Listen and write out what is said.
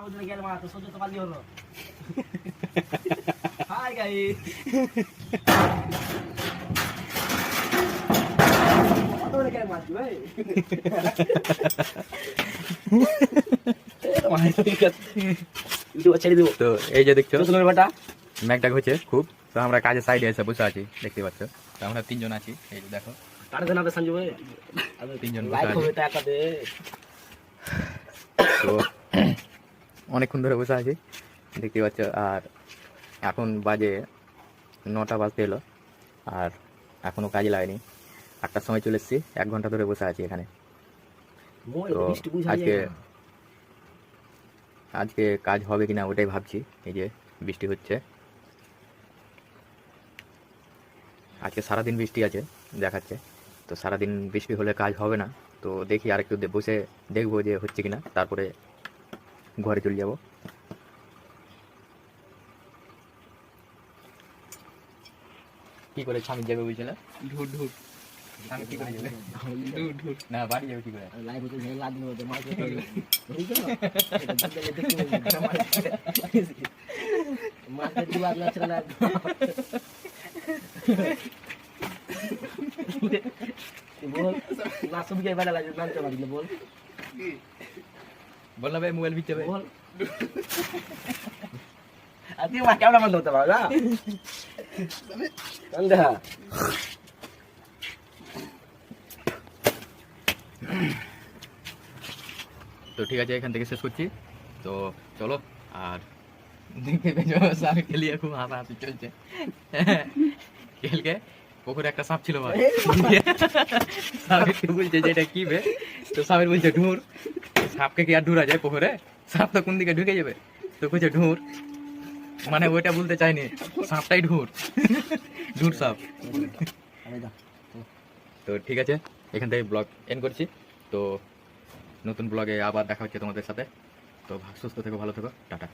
ওজনে গেল মা তো সহ্য তো পারলি হলো হাই গাইস কত ওজনে গেল মাছ ভাই তো এই যে দেখছো ম্যাকডাক হচ্ছে খুব, তো আমরা কাজের সাইডে এসে বসে আছি দেখতে পাচ্ছ। তো আমরা তিনজন আছি, এই যে দেখো তিনজন বসে আছি। তো অনেকক্ষণ ধরে বসে আছি দেখতে পাচ্ছ। আর এখন বাজে 9টা বাজতে এলো, আর এখনো কাজে লাগেনি। 8টার সময় চলে এসেছি, 1 ঘন্টা ধরে বসে আছি এখানে। তো আজকে কাজ হবে কিনা ওটাই ভাবছি। এই যে বৃষ্টি হচ্ছে, আজকে সারাদিন বৃষ্টি আছে দেখাচ্ছে। তো সারাদিন বৃষ্টি হলে কাজ হবে না, তো দেখি আর একটু বসে দেখবো যে হচ্ছে কিনা, তারপরে ঘরে চলে যাব। কি করে স্বামী যাবে বুঝছিল? ঢুট ঢুট স্বামী কি করে যাবে? ঢুট ঢুট না, বাড়ি যাবে কি করে? লাইভ হতে যাই লাদ দিন ওদের মাছ মাছ দিবা না চলা बोल ना सुन के बड़ा लगे ना चला दिले बोल बोलना भाई मोबाइल भी चले बोल अति मा कैमरा बंद होता बागा बंद है তো ঠিক আছে, এখান থেকে শেষ করছি। তো চলো, আর দেখতে পেয়েছো সাপ খেলিয়ে খুব হাসাহাসি চলছে। খেলকে পুকুরে একটা সাপ ছিল ভাই, সাপকে বলছে যে এটা কি বে, তো সাপের বলছে ঢুঁড়। সাপকে কি আর ঢুরা যায় পুকুরে? সাপ তো কোন দিকে ঢুকে যাবে, তো বলছে ঢুঁড়, মানে ওইটা বলতে চাইনি, সাপটাই ঢুঁড়, ঢুঁড় সাপ। তো ঠিক আছে, এখান থেকে ব্লগ এন্ড করছি। তো নতুন ব্লগে আবার দেখা হচ্ছে তোমাদের সাথে। তো সুস্থ থেকো, ভালো থেকো, টাটা।